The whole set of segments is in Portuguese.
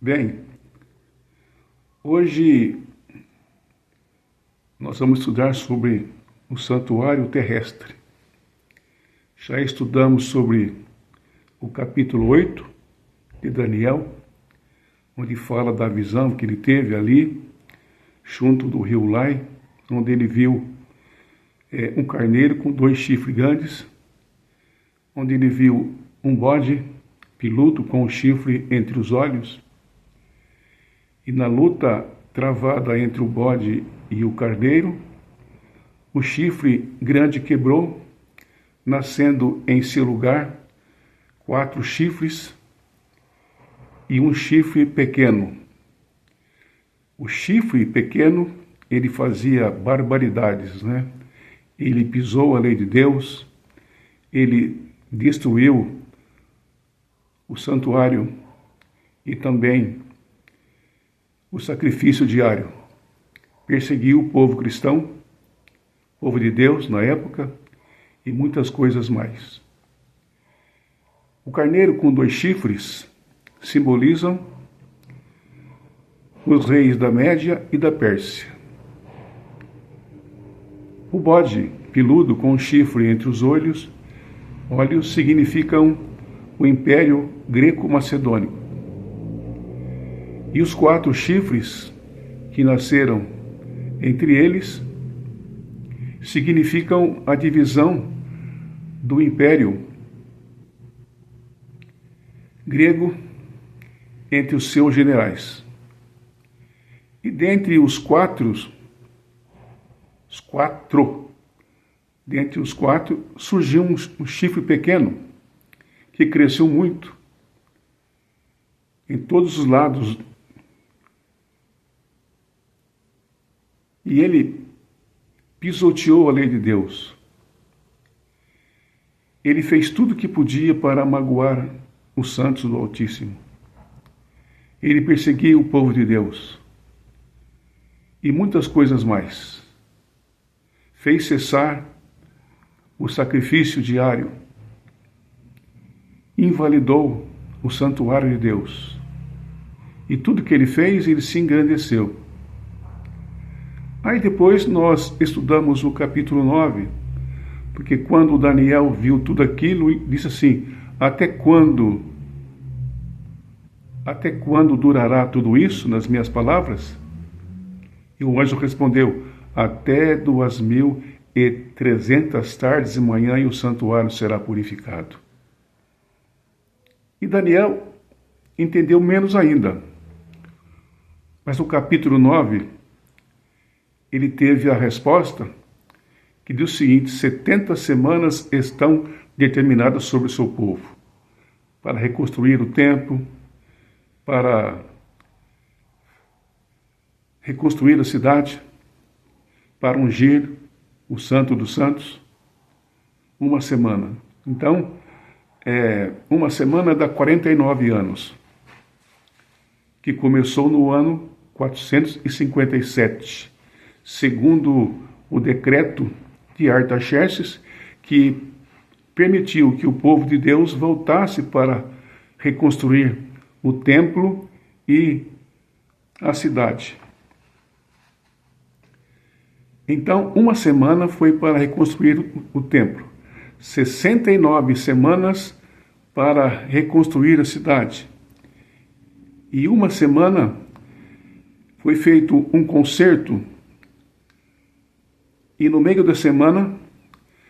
Bem, hoje nós vamos estudar sobre o santuário terrestre. Já estudamos sobre o capítulo 8 de Daniel, onde fala da visão que ele teve ali, junto do rio Ulai, onde ele viu um carneiro com 2 chifres grandes, onde ele viu um bode peludo com um chifre entre os olhos. E na luta travada entre o bode e o carneiro, o chifre grande quebrou, nascendo em seu lugar 4 chifres e um chifre pequeno. O chifre pequeno, ele fazia barbaridades, né? Ele pisou a lei de Deus, ele destruiu o santuário e também o sacrifício diário. Perseguiu o povo cristão, povo de Deus na época, e muitas coisas mais. O carneiro com 2 chifres simbolizam os reis da Média e da Pérsia. O bode peludo com um chifre entre os olhos significam o Império Greco-Macedônico. E os 4 chifres que nasceram entre eles significam a divisão do Império grego entre os seus generais. E dentre os quatro, surgiu um chifre pequeno que cresceu muito em todos os lados. E ele pisoteou a lei de Deus. Ele fez tudo o que podia para magoar os santos do Altíssimo. Ele perseguiu o povo de Deus. E muitas coisas mais. Fez cessar o sacrifício diário. Invalidou o santuário de Deus. E tudo que ele fez, ele se engrandeceu. Aí depois nós estudamos o capítulo 9, porque quando Daniel viu tudo aquilo, disse assim: até quando durará tudo isso, nas minhas palavras? E o anjo respondeu: até 2300 tardes e manhã, e o santuário será purificado. E Daniel entendeu menos ainda. Mas no capítulo 9, ele teve a resposta que diz o seguinte: 70 semanas estão determinadas sobre o seu povo, para reconstruir o templo, para reconstruir a cidade, para ungir o Santo dos Santos. Uma semana. Então, uma semana dá 49 anos, que começou no ano 457, segundo o decreto de Artaxerxes, que permitiu que o povo de Deus voltasse para reconstruir o templo e a cidade. Então, uma semana foi para reconstruir o templo, 69 semanas para reconstruir a cidade, e uma semana foi feito um concerto, e no meio da semana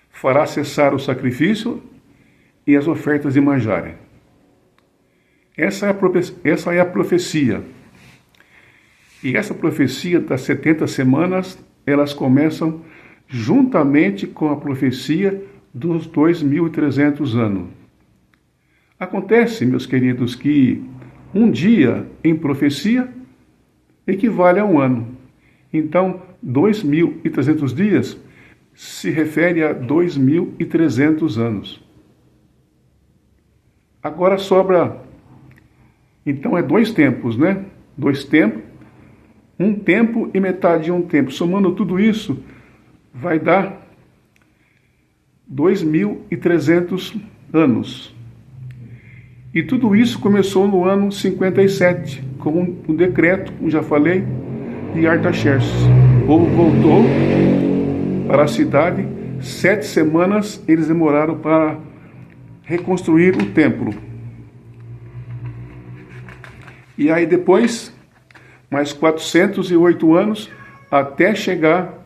fará cessar o sacrifício e as ofertas de manjarem. Essa é a profecia. E essa profecia das 70 semanas, elas começam juntamente com a profecia dos 2300 anos. Acontece, meus queridos, que um dia em profecia equivale a um ano. Então, 2300 dias se refere a 2300 anos. Agora sobra, então 2 tempos, né? 2 tempos, 1 tempo e metade de 1 tempo. Somando tudo isso, vai dar 2300 anos. E tudo isso começou no ano 57. com um decreto, como já falei, de Artaxerxes. O povo voltou para a cidade. 7 semanas eles demoraram para reconstruir o templo. E aí depois, mais 408 anos, até chegar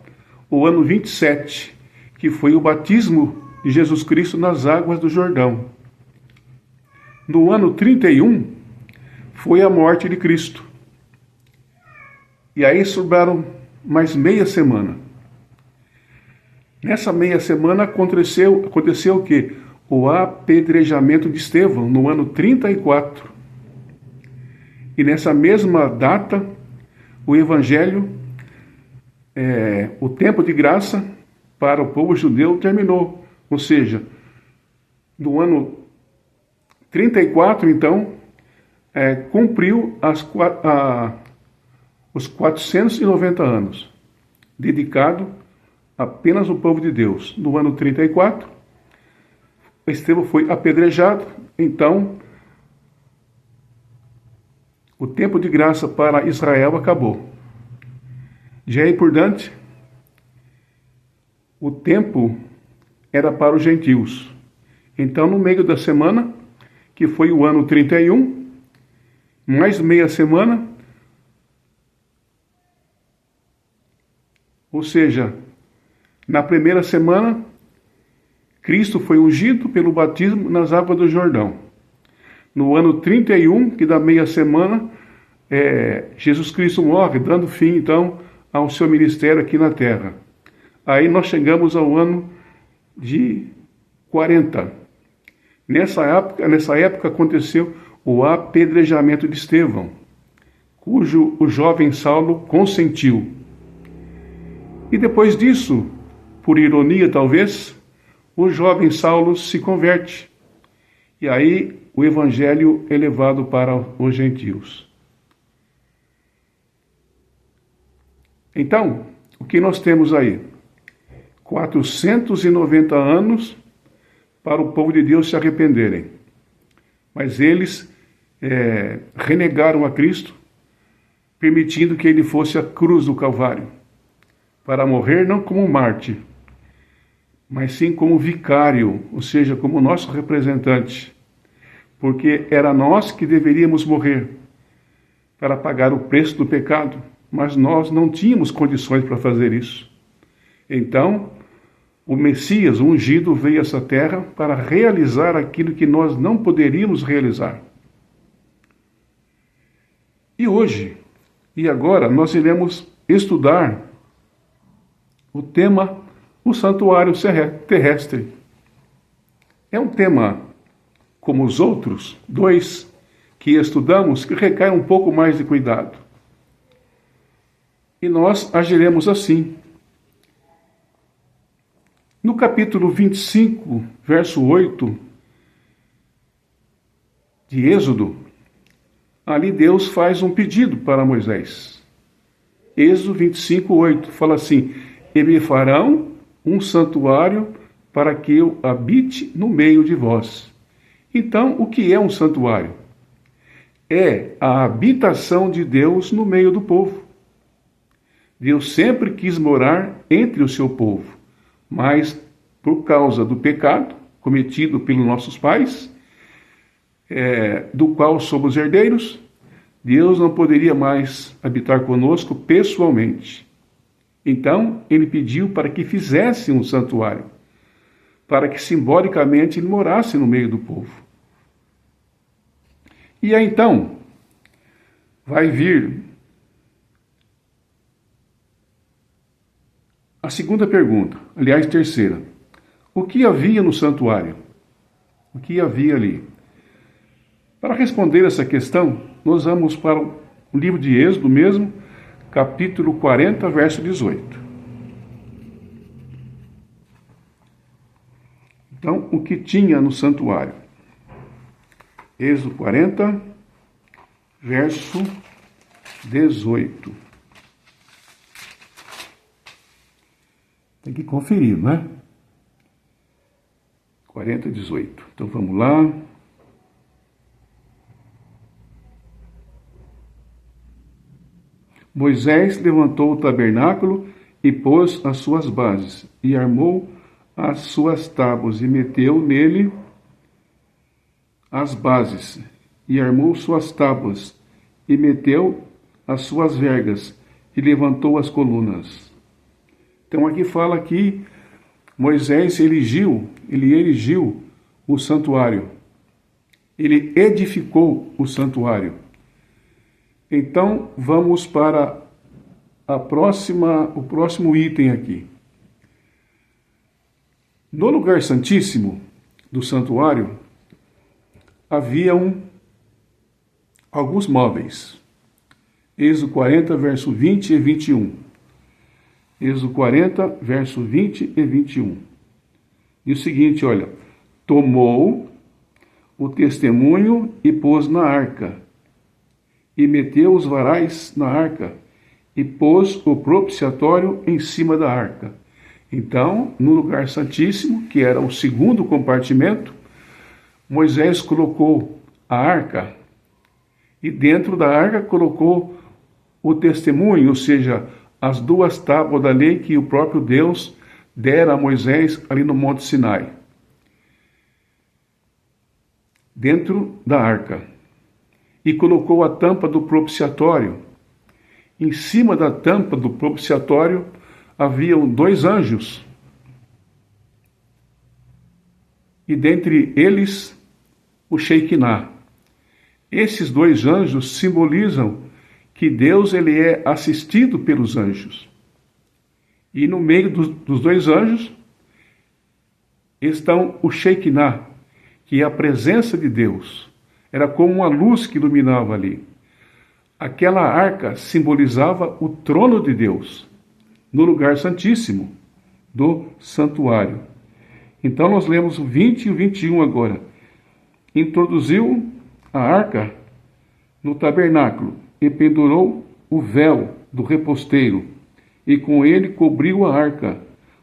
o ano 27, que foi o batismo de Jesus Cristo nas águas do Jordão. No ano 31, foi a morte de Cristo. E aí sobraram mais meia semana. Nessa meia semana aconteceu o quê? O apedrejamento de Estevão, no ano 34. E nessa mesma data, o Evangelho, o tempo de graça para o povo judeu terminou. Ou seja, no ano 34, então, cumpriu os 490 anos, dedicado apenas ao povo de Deus. No ano 34, Estevão foi apedrejado, então o tempo de graça para Israel acabou. De aí por diante, o tempo era para os gentios. Então, no meio da semana, que foi o ano 31, mais meia semana, ou seja, na primeira semana, Cristo foi ungido pelo batismo nas águas do Jordão. No ano 31, que dá meia semana, Jesus Cristo morre, dando fim, então, ao seu ministério aqui na terra. Aí nós chegamos ao ano de 40. Nessa época aconteceu o apedrejamento de Estevão, cujo o jovem Saulo consentiu. E depois disso, por ironia talvez, o jovem Saulo se converte. E aí o evangelho é levado para os gentios. Então, o que nós temos aí? 490 anos para o povo de Deus se arrependerem. Mas eles renegaram a Cristo, permitindo que ele fosse à cruz do Calvário, para morrer não como mártir, mas sim como vicário, ou seja, como nosso representante, porque era nós que deveríamos morrer para pagar o preço do pecado, mas nós não tínhamos condições para fazer isso. Então, o Messias, o ungido, veio a essa terra para realizar aquilo que nós não poderíamos realizar. E hoje, e agora, nós iremos estudar o tema, o santuário terrestre. É um tema, como os outros dois que estudamos, que requer um pouco mais de cuidado. E nós agiremos assim. No capítulo 25, verso 8 de Êxodo, ali Deus faz um pedido para Moisés. Êxodo 25, 8, fala assim: e me farão um santuário para que eu habite no meio de vós. Então, o que é um santuário? É a habitação de Deus no meio do povo. Deus sempre quis morar entre o seu povo, mas por causa do pecado cometido pelos nossos pais, do qual somos herdeiros, Deus não poderia mais habitar conosco pessoalmente. Então, ele pediu para que fizesse um santuário, para que simbolicamente ele morasse no meio do povo. E aí então, vai vir a segunda pergunta, aliás, terceira. O que havia no santuário? O que havia ali? Para responder essa questão, nós vamos para o livro de Êxodo mesmo, capítulo 40, verso 18. Então, o que tinha no santuário? Êxodo 40, verso 18. Tem que conferir, não é? 40, 18. Então, vamos lá. Moisés levantou o tabernáculo e pôs as suas bases, e armou as suas tábuas, e meteu nele as bases, e armou suas tábuas, e meteu as suas vergas, e levantou as colunas. Então aqui fala que Moisés erigiu o santuário. Ele edificou o santuário. Então vamos para o próximo item aqui. No lugar santíssimo do santuário haviam alguns móveis. Êxodo 40, verso 20 e 21. Êxodo 40, verso 20 e 21. Diz o seguinte, olha: tomou o testemunho e pôs na arca, e meteu os varais na arca, e pôs o propiciatório em cima da arca. Então, no lugar santíssimo, que era o segundo compartimento, Moisés colocou a arca, e dentro da arca colocou o testemunho, ou seja, as duas tábuas da lei que o próprio Deus dera a Moisés ali no Monte Sinai. Dentro da arca. E colocou a tampa do propiciatório. Em cima da tampa do propiciatório haviam 2 anjos. E dentre eles o Shekinah. Esses 2 anjos simbolizam que Deus ele é assistido pelos anjos. E no meio dos 2 anjos estão o Shekinah, que é a presença de Deus. Era como uma luz que iluminava ali. Aquela arca simbolizava o trono de Deus, no lugar santíssimo do santuário. Então nós lemos o 20 e o 21 agora. Introduziu a arca no tabernáculo e pendurou o véu do reposteiro, e com ele cobriu a arca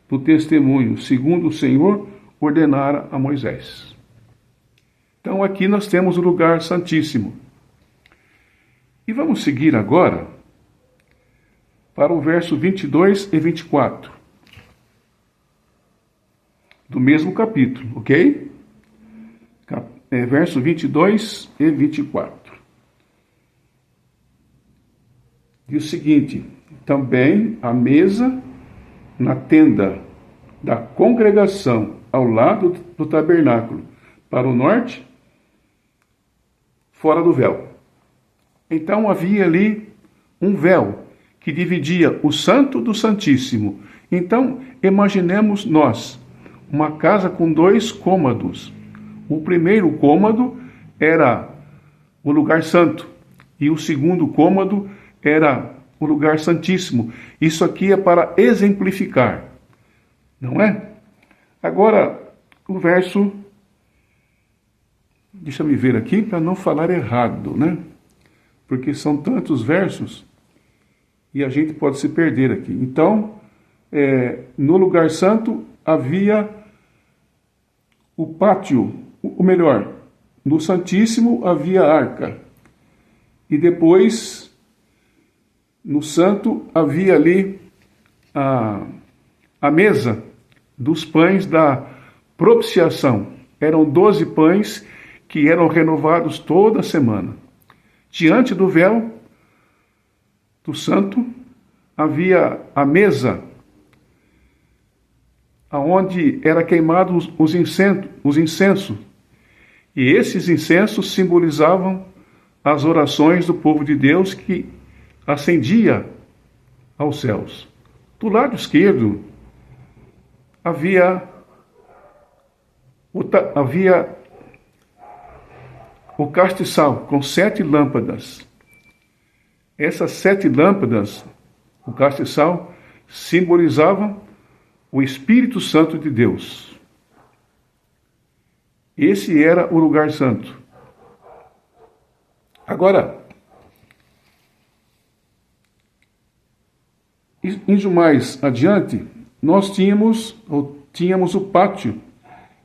do testemunho, segundo o Senhor ordenara a Moisés. Então aqui nós temos o lugar santíssimo. E vamos seguir agora para o verso 22 e 24 do mesmo capítulo, ok? Verso 22 e 24. Diz o seguinte: também a mesa na tenda da congregação ao lado do tabernáculo, para o norte, fora do véu. Então havia ali um véu que dividia o santo do santíssimo. Então imaginemos nós uma casa com 2 cômodos. O primeiro cômodo era o lugar santo e o segundo cômodo era o lugar santíssimo. Isso aqui é para exemplificar, não é? Agora, o verso, deixa me ver aqui para não falar errado, né? Porque são tantos versos e a gente pode se perder aqui. Então, no lugar santo havia o pátio, ou melhor, no Santíssimo havia a arca. E depois, no santo, havia ali a mesa dos pães da propiciação. Eram 12 pães que eram renovados toda semana. Diante do véu do santo havia a mesa aonde era queimados os incensos. E esses incensos simbolizavam as orações do povo de Deus que ascendia aos céus. Do lado esquerdo havia o castiçal com 7 lâmpadas. Essas 7 lâmpadas, o castiçal, simbolizavam o Espírito Santo de Deus. Esse era o lugar santo. Agora, indo mais adiante, nós tínhamos o pátio,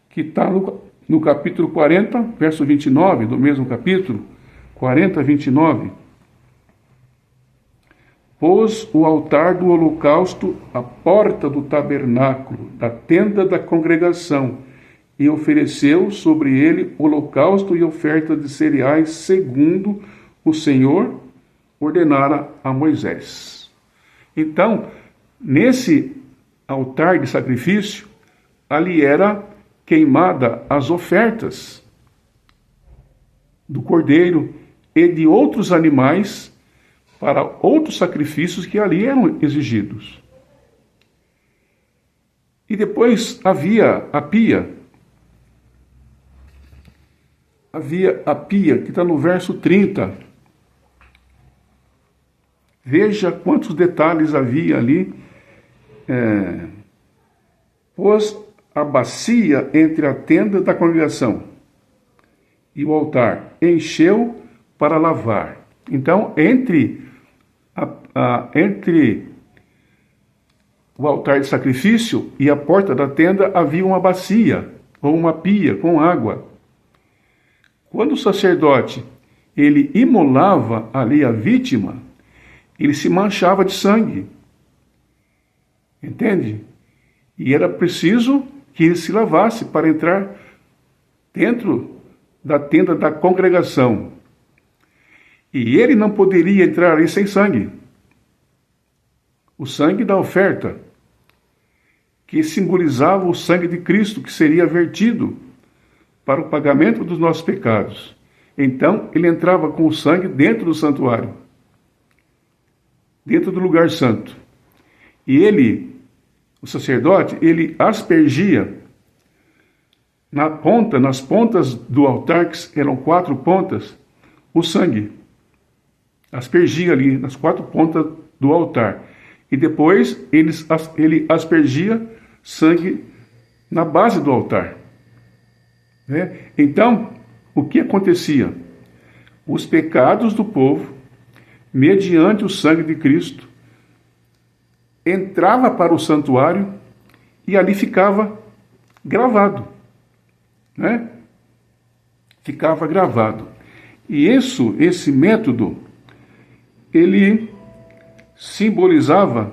que está no capítulo 40, verso 29, do mesmo capítulo, 40, 29. pôs o altar do holocausto à porta do tabernáculo, da tenda da congregação, e ofereceu sobre ele holocausto e oferta de cereais, segundo o Senhor ordenara a Moisés. Então, nesse altar de sacrifício, ali era queimada as ofertas do cordeiro e de outros animais para outros sacrifícios que ali eram exigidos. E depois havia a pia. Havia a pia, que está no verso 30. Veja quantos detalhes havia ali. Pôs a bacia entre a tenda da congregação e o altar, encheu para lavar. Então, entre o altar de sacrifício e a porta da tenda havia uma bacia, ou uma pia com água. Quando o sacerdote ele imolava ali a vítima, ele se manchava de sangue. Entende? E era preciso que ele se lavasse para entrar dentro da tenda da congregação. E ele não poderia entrar ali sem sangue. O sangue da oferta, que simbolizava o sangue de Cristo, que seria vertido para o pagamento dos nossos pecados. Então, ele entrava com o sangue dentro do santuário, dentro do lugar santo. E ele, o sacerdote, ele aspergia nas pontas do altar, que eram 4 pontas, o sangue. Aspergia ali nas 4 pontas do altar. E depois ele aspergia sangue na base do altar. Então, o que acontecia? Os pecados do povo, mediante o sangue de Cristo, entrava para o santuário e ali ficava gravado. Ficava gravado. E esse método, ele simbolizava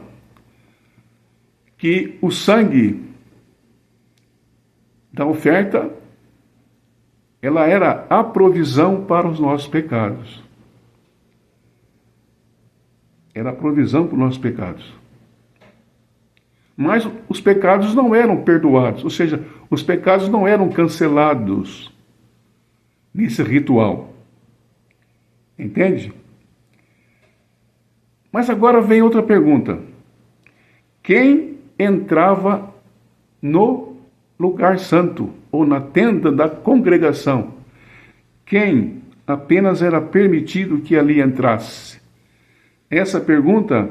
que o sangue da oferta, ela era a provisão para os nossos pecados. Era a provisão para os nossos pecados. Mas os pecados não eram perdoados, ou seja, os pecados não eram cancelados nesse ritual. Entende? Mas agora vem outra pergunta. Quem entrava no lugar santo, ou na tenda da congregação? Quem apenas era permitido que ali entrasse? Essa pergunta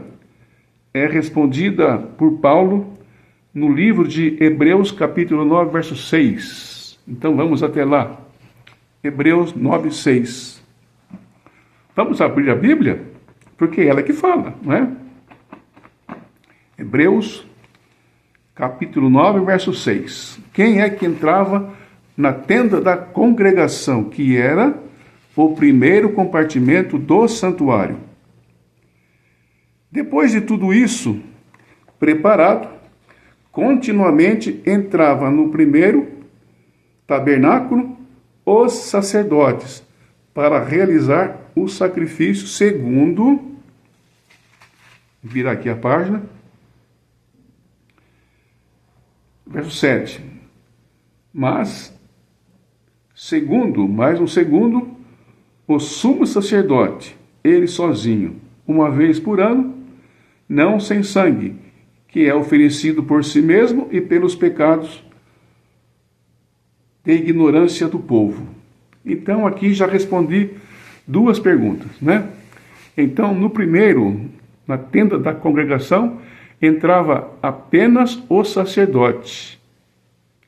é respondida por Paulo no livro de Hebreus, capítulo 9, verso 6. Então vamos até lá. Hebreus 9, 6. Vamos abrir a Bíblia? Porque é ela que fala, não é? Hebreus, capítulo 9, verso 6. Quem é que entrava na tenda da congregação, que era o primeiro compartimento do santuário? Depois de tudo isso preparado, continuamente entrava no primeiro tabernáculo os sacerdotes para realizar o sacrifício segundo, virar aqui a página, verso 7. Mais um segundo, o sumo sacerdote, ele sozinho, uma vez por ano, não sem sangue, que é oferecido por si mesmo e pelos pecados de ignorância do povo. Então, aqui já respondi 2 perguntas, né? Então, no primeiro, na tenda da congregação, entrava apenas o sacerdote,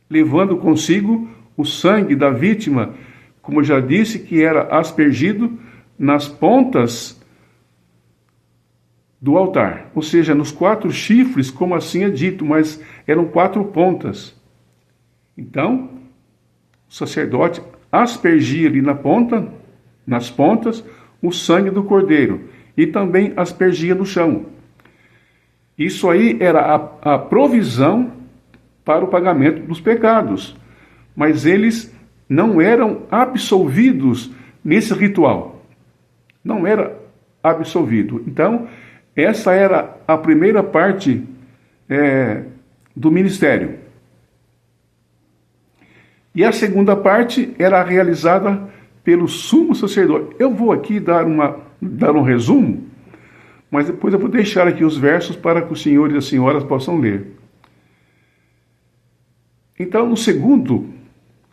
levando consigo o sangue da vítima, como já disse, que era aspergido nas pontas do altar, ou seja, nos 4 chifres, como assim é dito, mas eram 4 pontas. Então, o sacerdote aspergia ali nas pontas, o sangue do cordeiro. e também aspergia no chão. Isso aí era a provisão para o pagamento dos pecados, mas eles não eram absolvidos nesse ritual. Não era absolvido. Então, essa era a primeira parte do ministério. E a segunda parte era realizada pelo sumo sacerdote. Eu vou aqui dar um resumo, mas depois eu vou deixar aqui os versos para que os senhores e as senhoras possam ler. Então, no segundo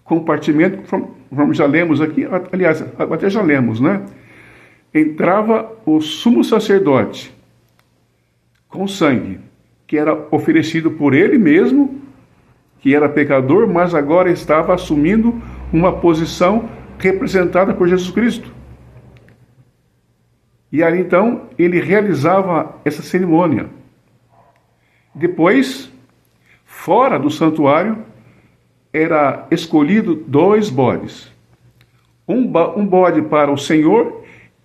compartimento, como já lemos aqui, aliás, até já lemos, né? Entrava o sumo sacerdote com sangue, que era oferecido por ele mesmo, que era pecador, mas agora estava assumindo uma posição representada por Jesus Cristo. E aí então ele realizava essa cerimônia. Depois, fora do santuário, era escolhido 2 bodes. Um bode para o Senhor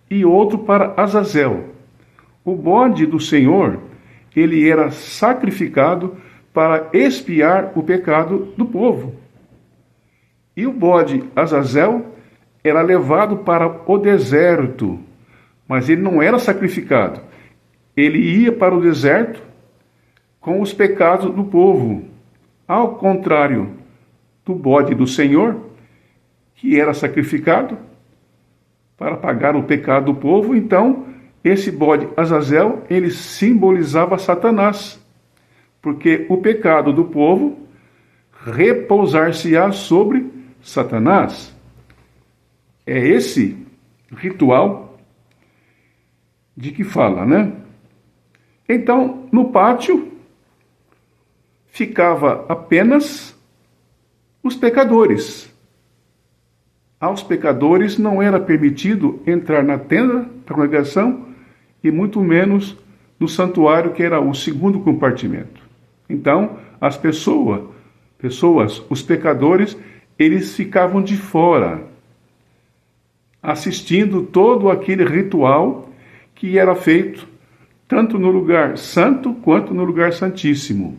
e outro para Azazel. O bode do Senhor, ele era sacrificado para expiar o pecado do povo. E o bode Azazel era levado para o deserto, mas ele não era sacrificado. Ele ia para o deserto com os pecados do povo. Ao contrário do bode do Senhor, que era sacrificado para pagar o pecado do povo, então esse bode Azazel, ele simbolizava Satanás, porque o pecado do povo repousar-se-á sobre Satanás. É esse ritual de que fala, né? Então, no pátio ficava apenas os pecadores. Aos pecadores não era permitido entrar na tenda da congregação e muito menos no santuário, que era o segundo compartimento. Então, as pessoas, os pecadores, eles ficavam de fora, assistindo todo aquele ritual que era feito tanto no lugar santo quanto no lugar santíssimo.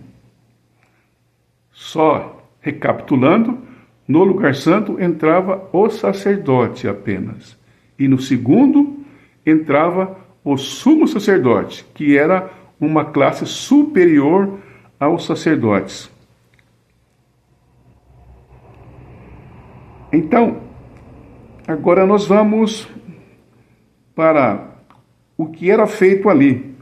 Só recapitulando, no lugar santo entrava o sacerdote apenas. E no segundo entrava o sumo sacerdote, que era uma classe superior aos sacerdotes. Então, agora nós vamos para o que era feito ali.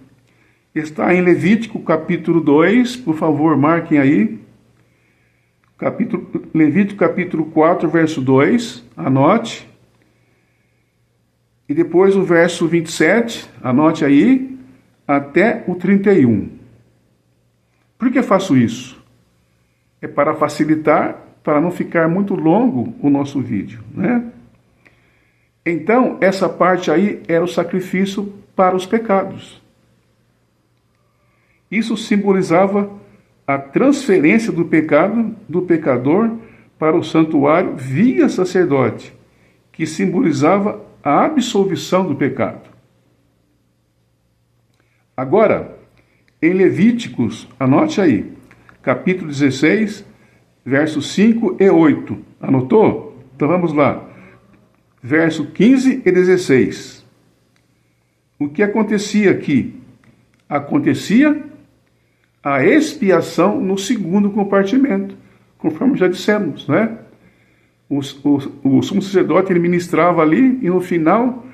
Está em Levítico capítulo 2, por favor, marquem aí. Levítico capítulo 4, verso 2, anote. E depois o verso 27, anote aí, até o 31. Por que faço isso? É para facilitar, para não ficar muito longo o nosso vídeo, né? Então, essa parte aí era o sacrifício para os pecados. Isso simbolizava a transferência do pecado do pecador para o santuário via sacerdote, que simbolizava a absolvição do pecado. Agora, em Levíticos, anote aí, capítulo 16, versos 5 e 8. Anotou? Então vamos lá. Verso 15 e 16. O que acontecia aqui? Acontecia a expiação no segundo compartimento, conforme já dissemos, né? O sumo sacerdote, ele ministrava ali, e no final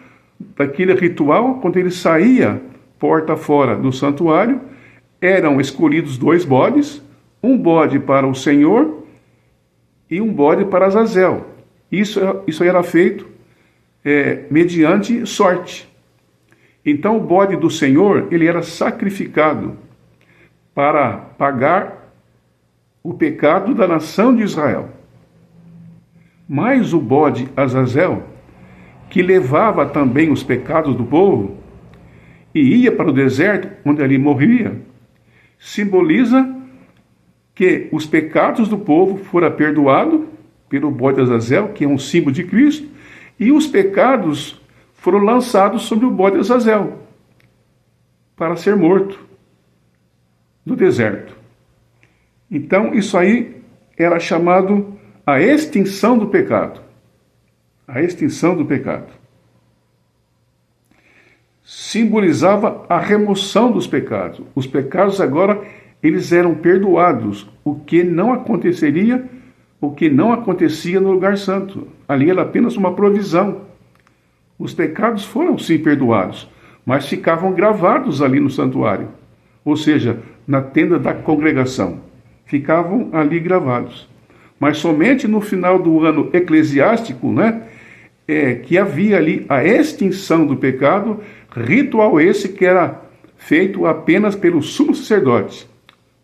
daquele ritual, quando ele saía porta fora do santuário, eram escolhidos 2 bodes, um bode para o Senhor e um bode para Azazel. Isso era feito mediante sorte. Então o bode do Senhor, ele era sacrificado para pagar o pecado da nação de Israel. Mas o bode Azazel, que levava também os pecados do povo, e ia para o deserto, onde ali morria, simboliza que os pecados do povo foram perdoados pelo bode Azazel, que é um símbolo de Cristo, e os pecados foram lançados sobre o bode Azazel, para ser morto no deserto. Então, isso aí era chamado a extinção do pecado. A extinção do pecado. Simbolizava a remoção dos pecados. Os pecados agora, eles eram perdoados, o que não aconteceria, o que não acontecia no lugar santo. Ali era apenas uma provisão. Os pecados foram sim perdoados, mas ficavam gravados ali no santuário, ou seja, na tenda da congregação. Ficavam ali gravados. Mas somente no final do ano eclesiástico, que havia ali a extinção do pecado, ritual esse que era feito apenas pelo sumo sacerdote.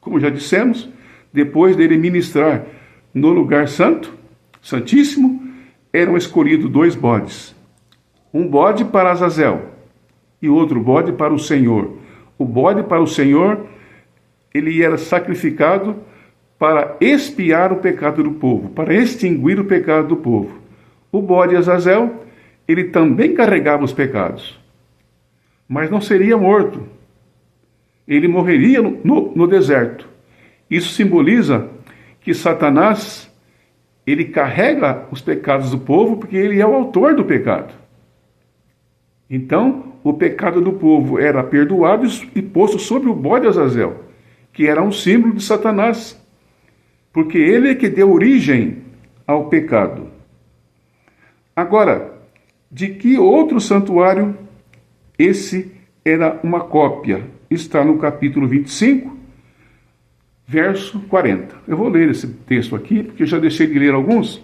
Como já dissemos, depois dele ministrar no lugar santo, santíssimo, eram escolhidos 2 bodes. Um bode para Azazel e outro bode para o Senhor. O bode para o Senhor, ele era sacrificado para expiar o pecado do povo, para extinguir o pecado do povo. O bode Azazel, ele também carregava os pecados, mas não seria morto. Ele morreria no deserto. Isso simboliza que Satanás, ele carrega os pecados do povo porque ele é o autor do pecado. Então, o pecado do povo era perdoado e posto sobre o bode Azazel, que era um símbolo de Satanás, porque ele é que deu origem ao pecado. Agora, de que outro santuário esse era uma cópia? Está no capítulo 25, verso 40. Eu vou ler esse texto aqui, porque eu já deixei de ler alguns.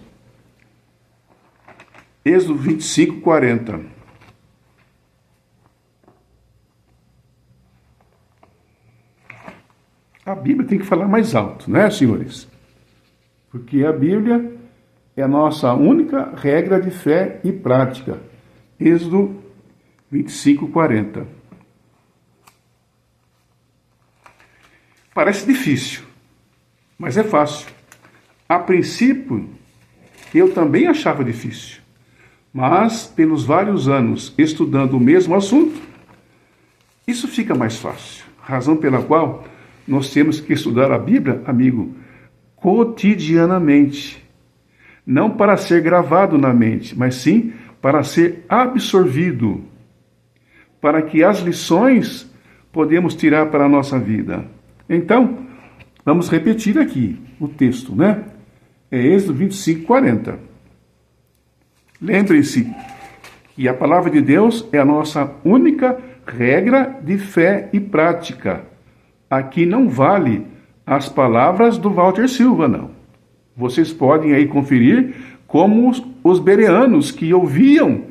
Êxodo 25, 40. A Bíblia tem que falar mais alto, né, senhores? Porque a Bíblia é a nossa única regra de fé e prática. Êxodo 25, 40. Parece difícil, mas é fácil. A princípio, eu também achava difícil. Mas, pelos vários anos estudando o mesmo assunto, isso fica mais fácil. Razão pela qual nós temos que estudar a Bíblia, amigo, cotidianamente. Não para ser gravado na mente, mas sim para ser absorvido. Para que as lições podemos tirar para a nossa vida. Então, vamos repetir aqui o texto, né? É Êxodo 25, 40. Lembre-se que a palavra de Deus é a nossa única regra de fé e prática. Aqui não vale as palavras do Walter Silva, não. Vocês podem aí conferir como os bereanos que ouviam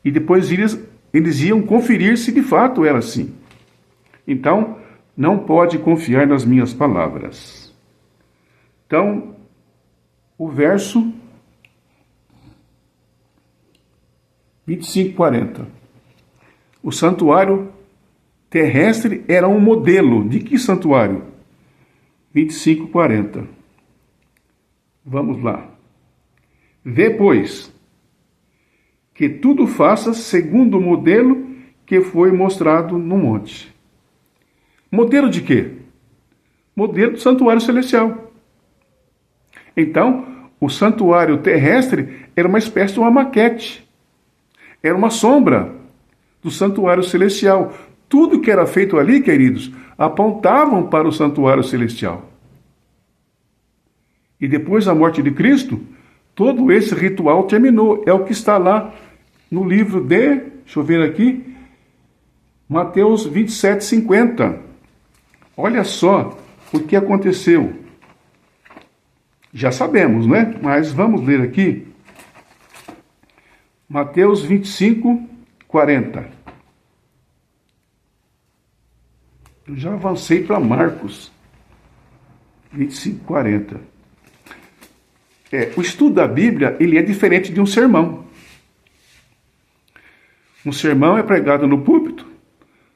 e depois eles iam conferir se de fato era assim. Então, não pode confiar nas minhas palavras. Então, o verso 25, 40. O santuário terrestre era um modelo. De que santuário? 25, 40. Vamos lá. Vê, pois, que tudo faças segundo o modelo que foi mostrado no monte. Modelo de quê? Modelo do santuário celestial. Então, o santuário terrestre era uma espécie de uma maquete. Era uma sombra do santuário celestial. Tudo que era feito ali, queridos, apontavam para o santuário celestial. E depois da morte de Cristo, todo esse ritual terminou. É o que está lá no livro deixa eu ver aqui, Mateus 27, 50. Olha só o que aconteceu. Já sabemos, né? Mas vamos ler aqui. Mateus 25, 40. Eu já avancei para Marcos 25, 40. O estudo da Bíblia, ele é diferente de um sermão. Um sermão é pregado no púlpito,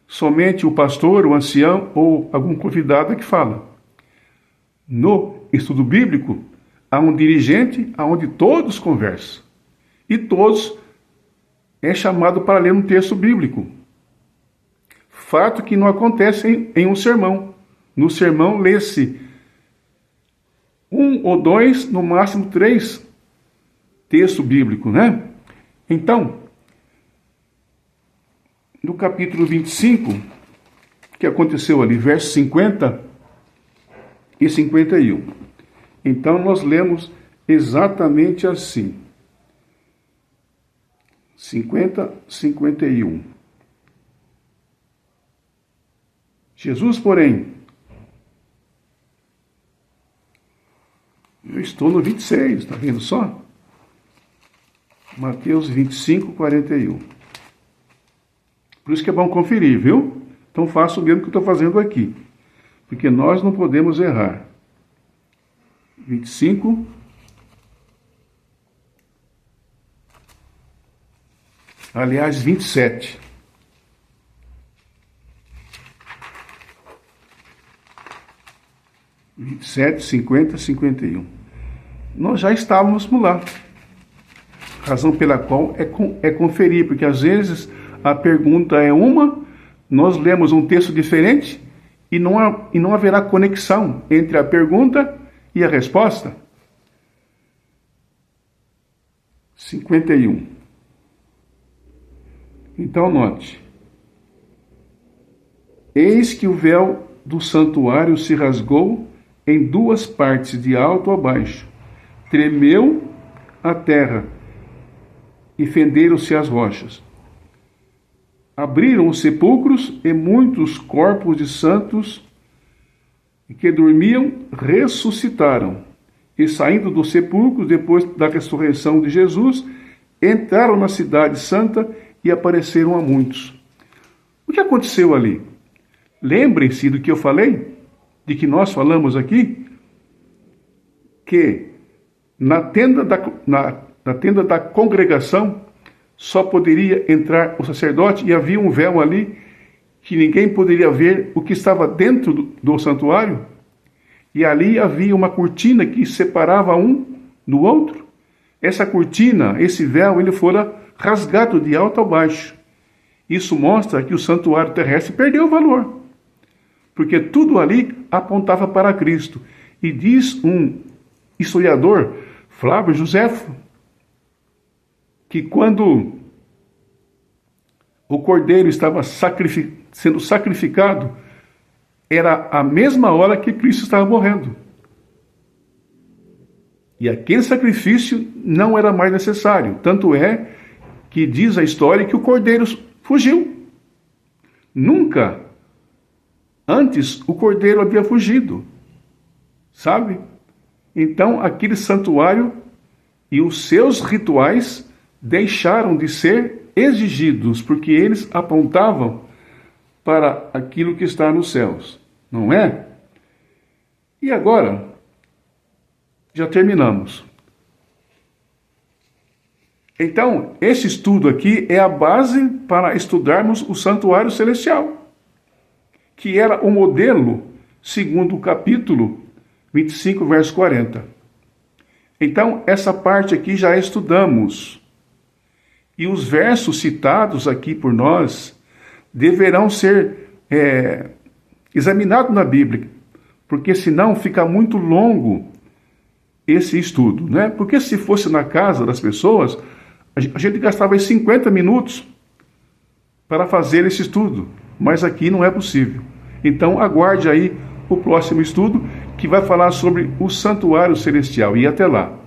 somente o pastor, o ancião ou algum convidado é que fala. No estudo bíblico, há um dirigente onde todos conversam. E todos é chamado para ler um texto bíblico. Fato que não acontece em um sermão. No sermão, lê-se 1 ou 2, no máximo 3 textos bíblicos, né? Então, no capítulo 25, que aconteceu ali, versos 50 e 51. Então, nós lemos exatamente assim. 50, 51. Jesus, porém, eu estou no 26, está vendo só? Mateus 25, 41. Por isso que é bom conferir, viu? Então faça o mesmo que eu estou fazendo aqui, porque nós não podemos errar. 25. Aliás, 27. – 27, 50, 51. Nós já estávamos lá. Razão pela qual é conferir, porque às vezes a pergunta é uma, nós lemos um texto diferente e não haverá conexão entre a pergunta e a resposta. 51. Então note. Eis que o véu do santuário se rasgou em 2 partes, de alto a baixo. Tremeu a terra e fenderam-se as rochas. Abriram os sepulcros e muitos corpos de santos que dormiam ressuscitaram. E saindo dos sepulcros, depois da ressurreição de Jesus, entraram na cidade santa e apareceram a muitos. O que aconteceu ali? Lembrem-se do que eu falei, de que nós falamos aqui, que na tenda da congregação só poderia entrar o sacerdote e havia um véu ali que ninguém poderia ver o que estava dentro do santuário, e ali havia uma cortina que separava um do outro. Essa cortina, esse véu, ele fora rasgado de alto a baixo. Isso mostra que o santuário terrestre perdeu o valor, porque tudo ali apontava para Cristo. E diz um historiador, Flávio Joséfo, que quando o cordeiro estava sendo sacrificado, era a mesma hora que Cristo estava morrendo. E aquele sacrifício não era mais necessário. Tanto é que diz a história que o cordeiro fugiu. Nunca antes o cordeiro havia fugido. Sabe? Então aquele santuário e os seus rituais deixaram de ser exigidos, porque eles apontavam para aquilo que está nos céus, não é? E agora, já terminamos. Então, esse estudo aqui é a base para estudarmos o santuário celestial, que era o modelo, segundo o capítulo 25, verso 40. Então, essa parte aqui já estudamos. E os versos citados aqui por nós deverão ser examinados na Bíblia, porque senão fica muito longo esse estudo, né? Porque se fosse na casa das pessoas, a gente gastava 50 minutos para fazer esse estudo, mas aqui não é possível. Então aguarde aí o próximo estudo, que vai falar sobre o santuário celestial. E até lá.